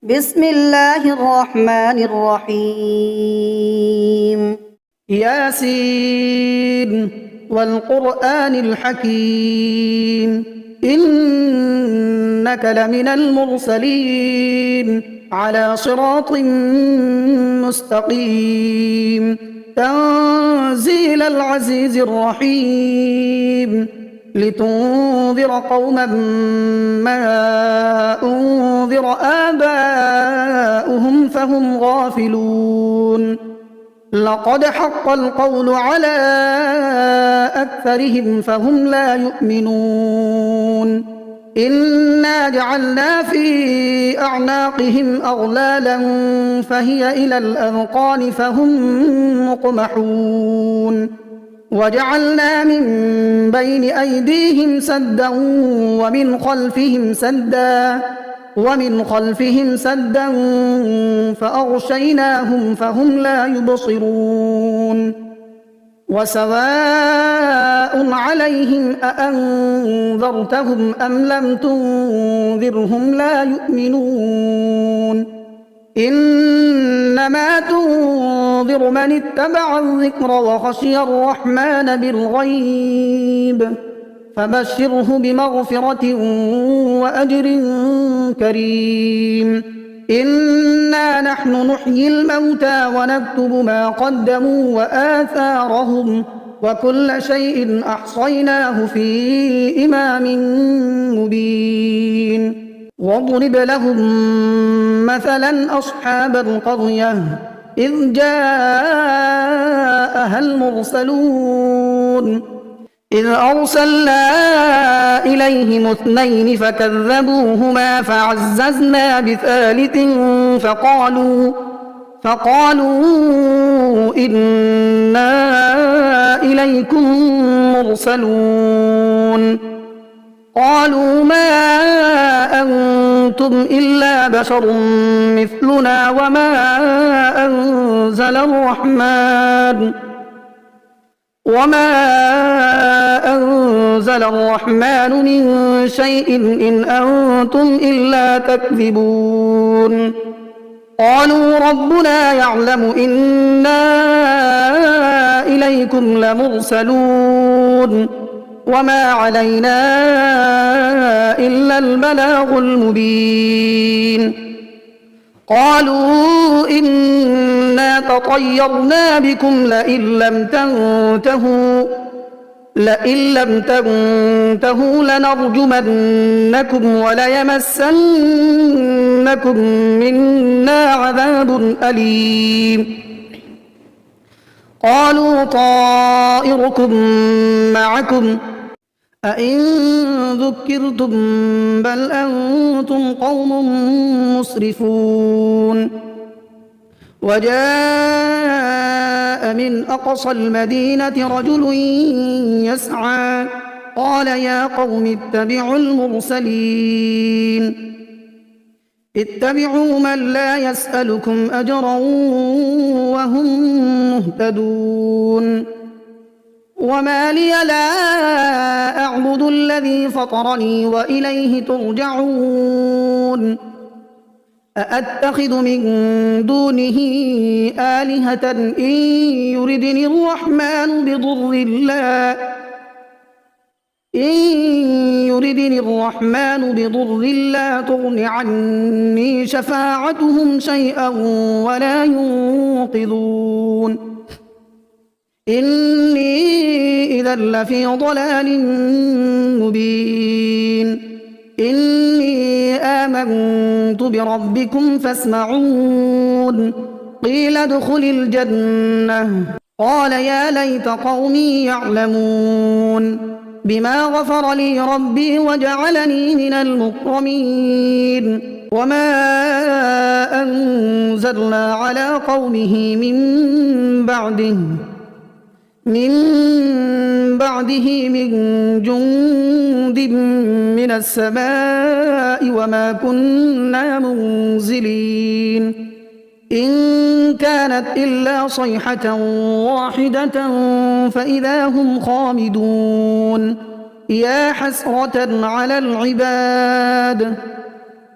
بسم الله الرحمن الرحيم. ياسين والقرآن الحكيم إنك لمن المرسلين على صراط مستقيم تنزيل العزيز الرحيم لتنذر قوما ما أنذر آباؤهم فهم غافلون لقد حق القول على أكثرهم فهم لا يؤمنون إنا جعلنا في أعناقهم أغلالا فهي إلى الأذقان فهم مقمحون وجعلنا من بين أيديهم سدا ومن خلفهم سدا فأغشيناهم فهم لا يبصرون وسواء عليهم أأنذرتهم أم لم تنذرهم لا يؤمنون إنما تنذر من اتبع الذكر وخشي الرحمن بالغيب فبشره بمغفرة وأجر كريم إنا نحن نحيي الموتى ونكتب ما قدموا وآثارهم وكل شيء أحصيناه في إمام مبين واضرب لهم مثلا أصحاب القرية إذ جاءها المرسلون إذ أرسلنا إليهم اثنين فكذبوهما فعززنا بثالث فقالوا إنا إليكم مرسلون قالوا ما أنتم إلا بشر مثلنا وما أنزل الرحمن من شيء إن أنتم إلا تكذبون قالوا ربنا يعلم إنا إليكم لمرسلون وما علينا إلا البلاغ المبين قالوا إنا تطيرنا بكم لئن لم تنتهوا لنرجمنكم وليمسنكم منا عذاب أليم قالوا طائركم معكم أئن ذكرتم بل أنتم قوم مسرفون وجاء من أقصى المدينة رجل يسعى قال يا قوم اتبعوا المرسلين اتبعوا من لا يسألكم أجرا وهم مهتدون وما لي لا أعبد الذي فطرني وإليه ترجعون أأتخذ من دونه آلهة إن يردني الرحمن بضر لا تغن عني شفاعتهم شيئا ولا ينقذون إني إذا لفي ضلال مبين إني آمنت بربكم فاسمعون قيل ادخل الجنة قال يا ليت قومي يعلمون بما غفر لي ربي وجعلني من المكرمين وما أنزلنا على قومه من بعده من جند من السماء وما كنا منزلين إن كانت إلا صيحة واحدة فإذا هم خامدون يا حسرة على العباد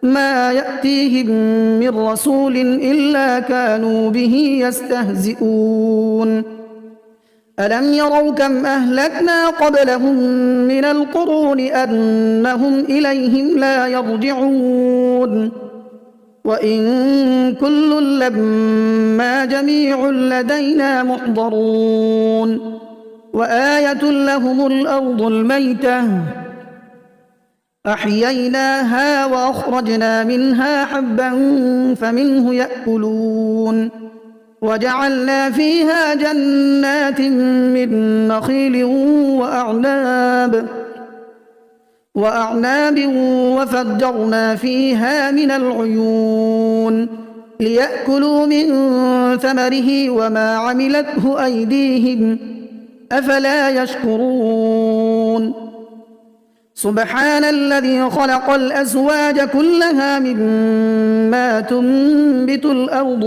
ما يأتيهم من رسول إلا كانوا به يستهزئون ألم يروا كم أهلكنا قبلهم من القرون أنهم إليهم لا يرجعون وإن كل لما جميع لدينا محضرون وآية لهم الأرض الميتة أحييناها وأخرجنا منها حبا فمنه يأكلون وجعلنا فيها جنات من نخيل وأعناب وفجرنا فيها من العيون ليأكلوا من ثمره وما عملته أيديهم أفلا يشكرون سبحان الذي خلق الأزواج كلها مما تنبت الأرض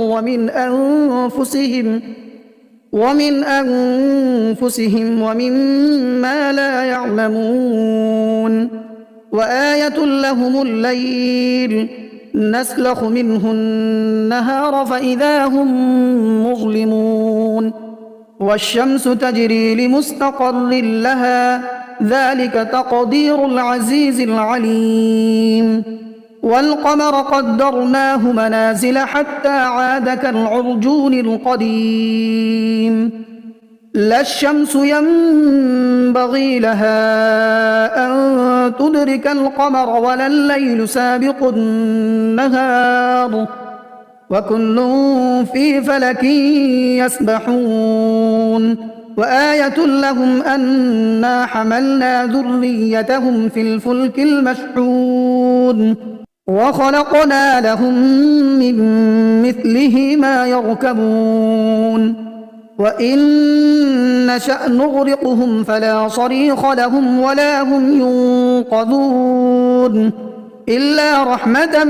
ومن أنفسهم ومما لا يعلمون وآية لهم الليل نسلخ منه النهار فإذا هم مظلمون والشمس تجري لمستقر لها ذلك تقدير العزيز العليم والقمر قدرناه منازل حتى عاد كالعرجون القديم لا الشمس ينبغي لها أن تدرك القمر ولا الليل سابق النهار وكل في فلك يسبحون وآية لهم أنا حملنا ذريتهم في الفلك المشحون وخلقنا لهم من مثله ما يركبون وإن نشأ نغرقهم فلا صريخ لهم ولا هم ينقذون إلا رحمة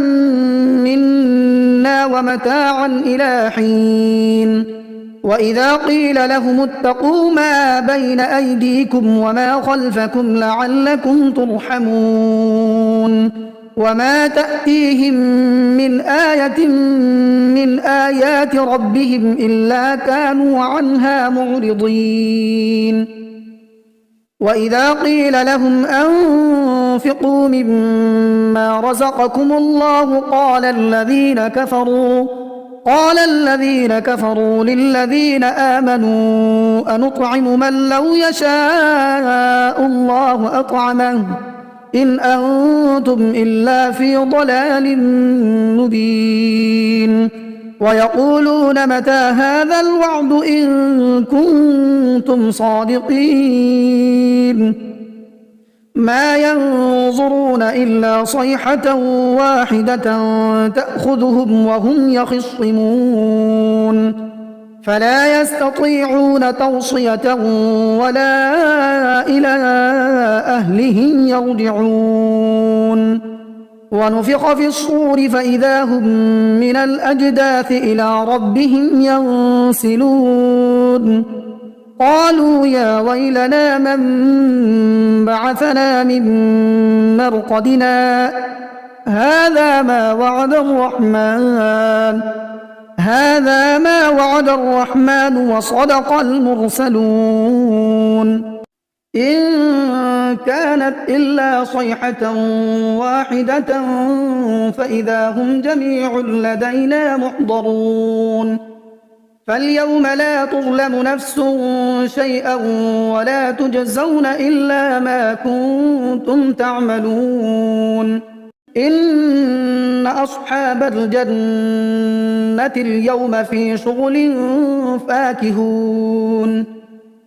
منا ومتاعا إلى حين وإذا قيل لهم اتقوا ما بين أيديكم وما خلفكم لعلكم ترحمون وما تأتيهم من آية من آيات ربهم إلا كانوا عنها معرضين وإذا قيل لهم أنفقوا مما رزقكم الله قال الذين كفروا للذين آمنوا أنطعم من لو يشاء الله أطعمه إن أنتم إلا في ضلال مبين ويقولون متى هذا الوعد إن كنتم صادقين ما ينظرون إلا صيحة واحدة تأخذهم وهم يخصمون فلا يستطيعون توصية ولا إلى أهلهم يرجعون ونفخ في الصور فإذا هم من الأجداث إلى ربهم ينسلون قالوا يا ويلنا من بعثنا من مرقدنا هذا ما وعد الرحمن وصدق المرسلون إن كانت إلا صيحة واحدة فإذا هم جميع لدينا محضرون فاليوم لا تظلم نفس شيئا ولا تجزون إلا ما كنتم تعملون إن أصحاب الجنة اليوم في شغل فاكهون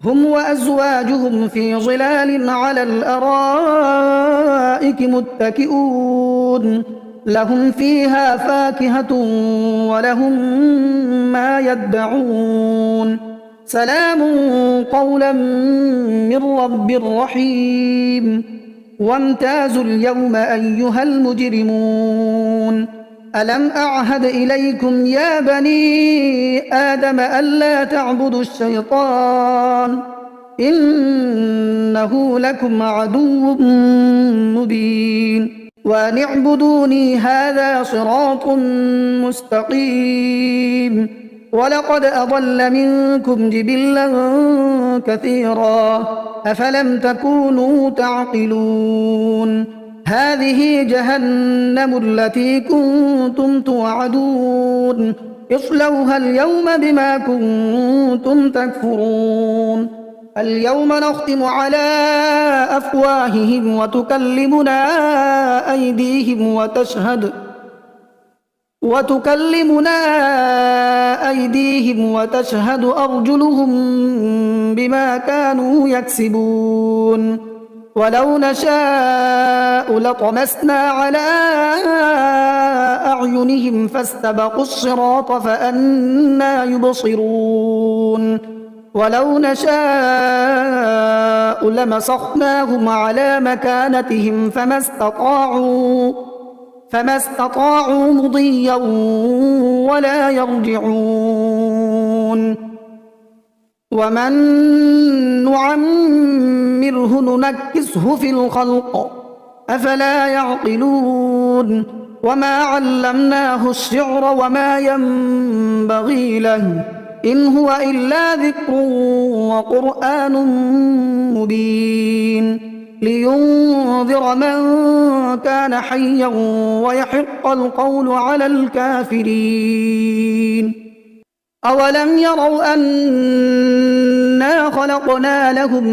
هم وأزواجهم في ظلال على الأرائك متكئون لهم فيها فاكهة ولهم ما يدعون سلام قولا من رب رحيم وامتازوا اليوم أيها المجرمون ألم أعهد إليكم يا بني آدم ألا تعبدوا الشيطان إنه لكم عدو مبين وأن اعبدوني هذا صراط مستقيم ولقد أضل منكم جبلا كثيرا أفلم تكونوا تعقلون هذه جهنم التي كنتم توعدون اصلوها اليوم بما كنتم تكفرون اليوم نختم على أفواههم وتكلمنا أيديهم وتشهد أرجلهم بما كانوا يكسبون ولو نشاء لطمسنا على أعينهم فاستبقوا الصراط فأنى يبصرون ولو نشاء لمسخناهم على مكانتهم فما استطاعوا مضيا ولا يرجعون ومن نعمره ننكسه في الخلق أفلا يعقلون وما علمناه الشعر وما ينبغي له إن هو إلا ذكر وقرآن مبين لينذر من كان حيا ويحق القول على الكافرين أولم يروا أنا خلقنا لهم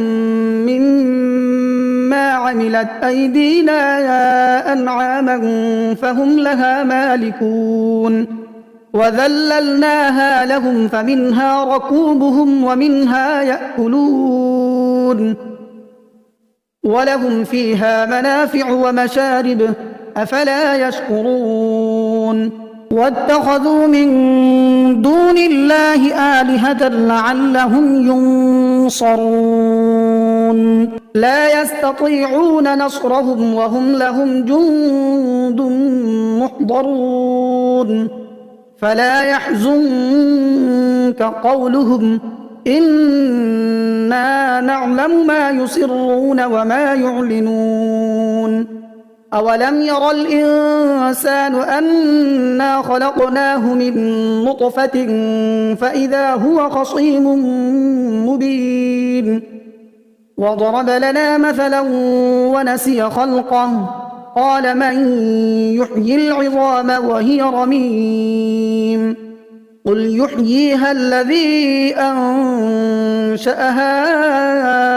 مما عملت أيدينا أنعاما فهم لها مالكون وذللناها لهم فمنها ركوبهم ومنها يأكلون ولهم فيها منافع ومشارب أفلا يشكرون واتخذوا من دون الله آلهة لعلهم ينصرون لا يستطيعون نصرهم وهم لهم جند محضرون فلا يحزنك قولهم إنا نعلم ما يسرون وما يعلنون أولم ير الإنسان أنا خلقناه من نطفة فإذا هو خصيم مبين وضرب لنا مثلا ونسي خلقه قال من يحيي العظام وهي رميم قل يحييها الذي أنشأها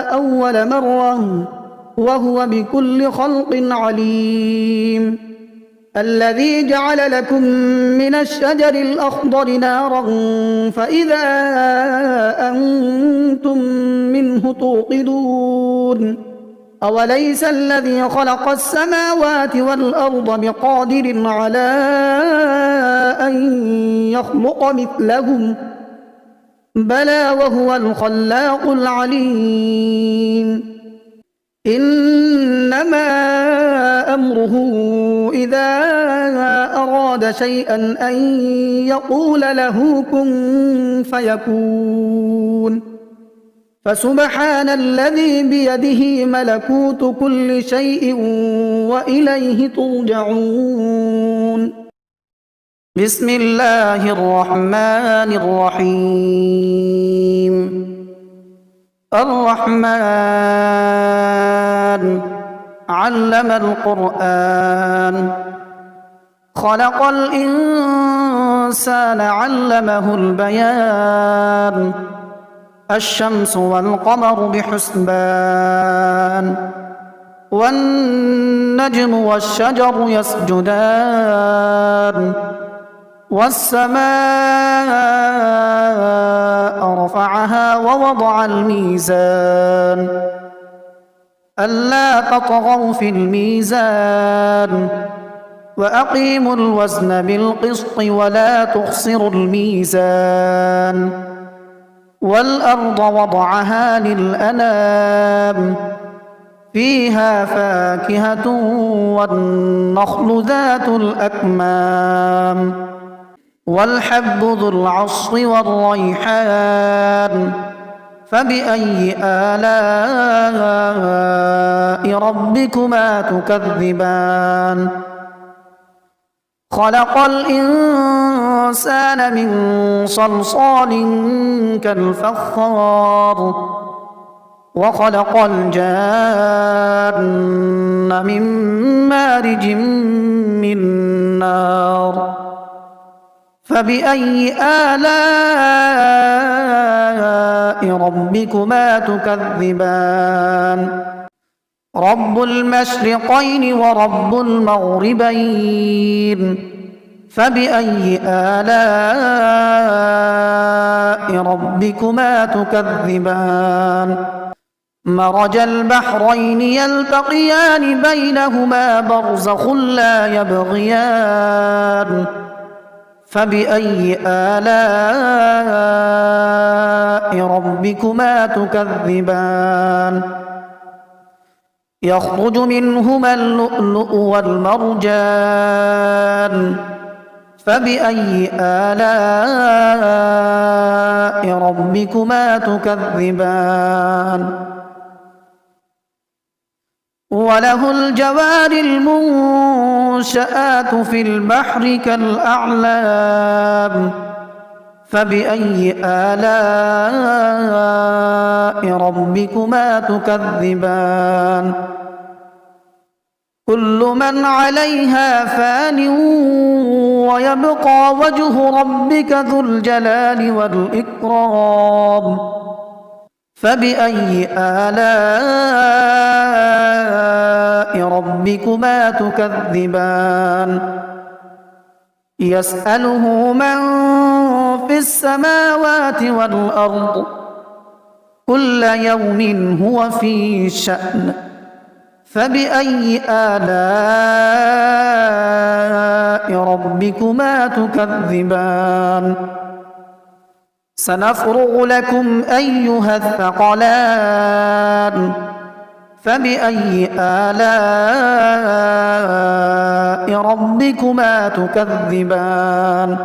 أول مرة وهو بكل خلق عليم الذي جعل لكم من الشجر الأخضر نارا فإذا أنتم منه توقدون أوليس الذي خلق السماوات والأرض بقادر على أن يخلق مثلهم بلى وهو الخلاق العليم إنما أمره إذا أراد شيئا أن يقول له كن فيكون فسبحان الذي بيده ملكوت كل شيء وإليه ترجعون بسم الله الرحمن الرحيم الرحمن علم القرآن خلق الإنسان علمه البيان الشمس والقمر بحسبان والنجم والشجر يسجدان والسماء رفعها ووضع الميزان ألا تطغوا في الميزان وأقيموا الوزن بالقسط ولا تخسروا الميزان والأرض وضعها للأنام فيها فاكهة والنخل ذات الأكمام والحب ذو العصف والريحان فبأي آلاء ربكما تكذبان خلق الإنسان من صلصال كالفخار وخلق الجان من مارج من نار فبأي آلاء ربكما تكذبان رب المشرقين ورب المغربين فبأي آلاء ربكما تكذبان مرج البحرين يلتقيان بينهما برزخ لا يبغيان فبأي آلاء ربكما تكذبان يخرج منهما اللؤلؤ والمرجان فبأي آلاء ربكما تكذبان وله الجوار المنشآت في البحر كالأعلام فبأي آلاء ربكما تكذبان كل من عليها فان ويبقى وجه ربك ذو الجلال والإكرام فبأي آلاء ربكما تكذبان يسأله من في السماوات والأرض كل يوم هو في شأن فبأي آلاء ربكما تكذبان سنفرغ لكم أيها الثقلان فبأي آلاء ربكما تكذبان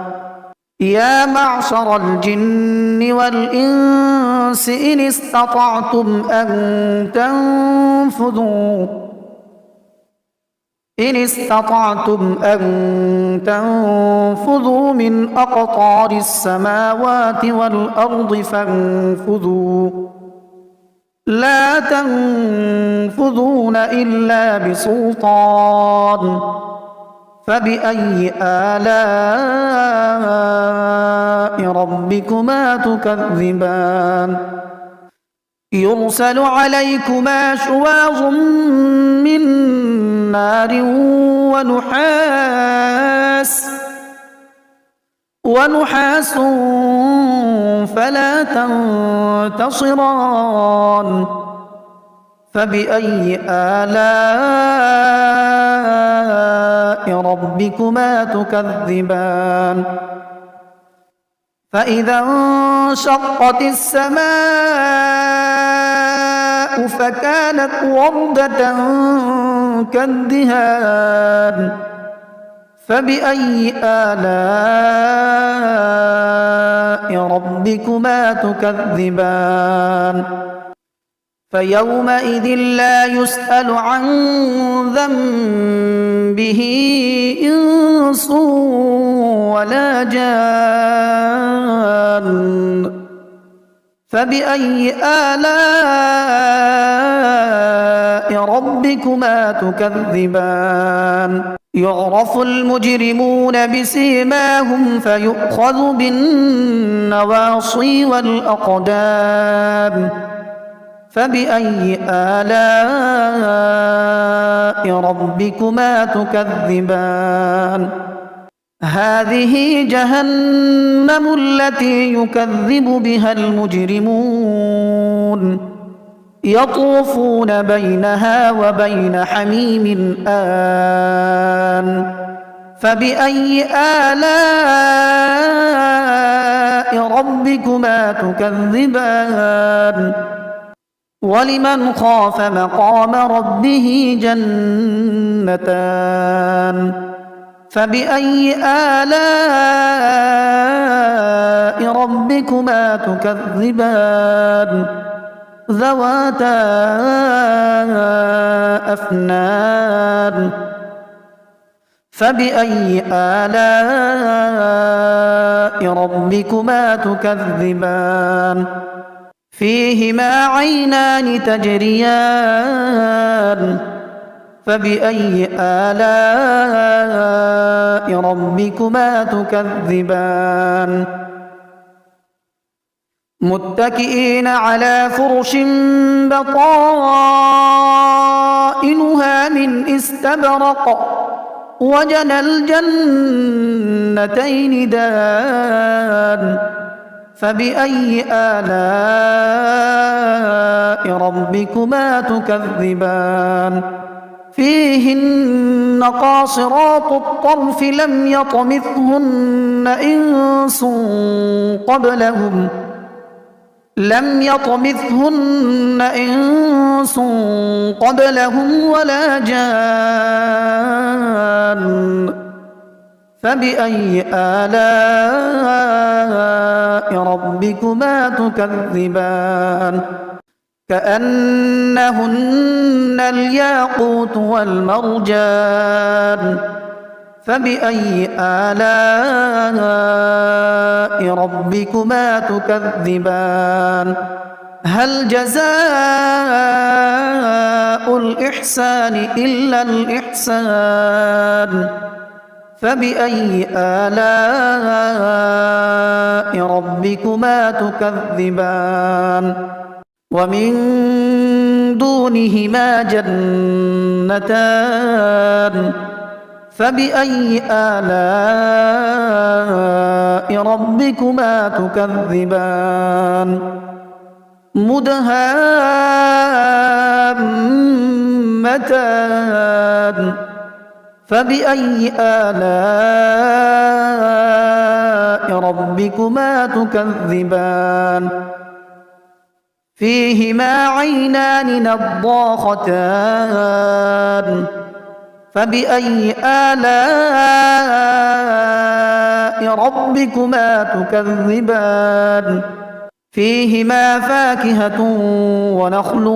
يا معشر الجن والإنس إن استطعتم أن تنفذوا من أقطار السماوات والأرض فانفذوا لا تنفذون إلا بسلطان فبأي آلاء ربكما تكذبان يرسل عليكما شواظ من نار ونحاس فلا تنتصران فبأي آلاء ربكما تكذبان فإذا انشقت السماء فكانت وردة كالدهان فبأي آلاء ربكما تكذبان فيومئذ لا يسأل عن ذنبه إنس ولا جان فبأي آلاء ربكما تكذبان يعرف المجرمون بسيماهم فيؤخذ بالنواصي والأقدام فبأي آلاء ربكما تكذبان هذه جهنم التي يكذب بها المجرمون يطوفون بينها وبين حميم آن فبأي آلاء ربكما تكذبان ولمن خاف مقام ربه جنتان فبأي آلاء ربكما ربكما تكذبان ذواتا أفنان فبأي آلاء ربكما تكذبان فيهما عينان تجريان فبأي آلاء ربكما تكذبان متكئين على فرش بطائنها من استبرق وجنى الجنتين دان فبأي آلاء ربكما تكذبان فيهن قاصرات الطرف لم يطمثهن إنس قبلهم ولا جان فبأي آلاء ربكما تكذبان كأنهن الياقوت والمرجان فبأي آلاء ربكما تكذبان هل جزاء الإحسان إلا الإحسان فبأي آلاء ربكما تكذبان ومن دونهما جنتان فبأي آلاء ربكما تكذبان مدهامتان فبأي آلاء ربكما تكذبان فيهما عينان نضاختان فبأي آلاء ربكما تكذبان فيهما فاكهة ونخل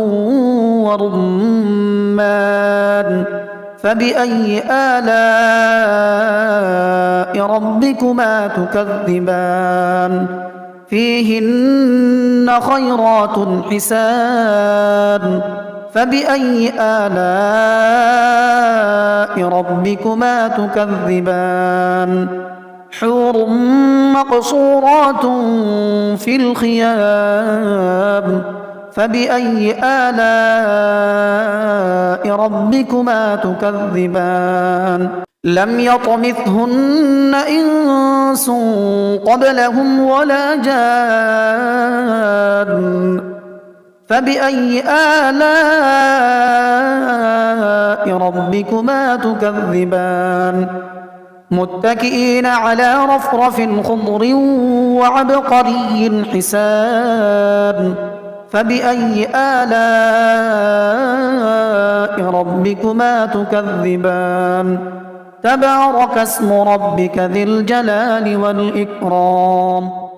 ورمان فبأي آلاء ربكما تكذبان فيهن خيرات حسان فبأي آلاء ربكما تكذبان حور مقصورات في الخيام فبأي آلاء ربكما تكذبان لم يطمثهن إنس قبلهم ولا جان فبأي آلاء ربكما تكذبان متكئين على رفرف خضر وعبقري حسان فبأي آلاء ربكما تكذبان تبارك اسم ربك ذي الجلال والإكرام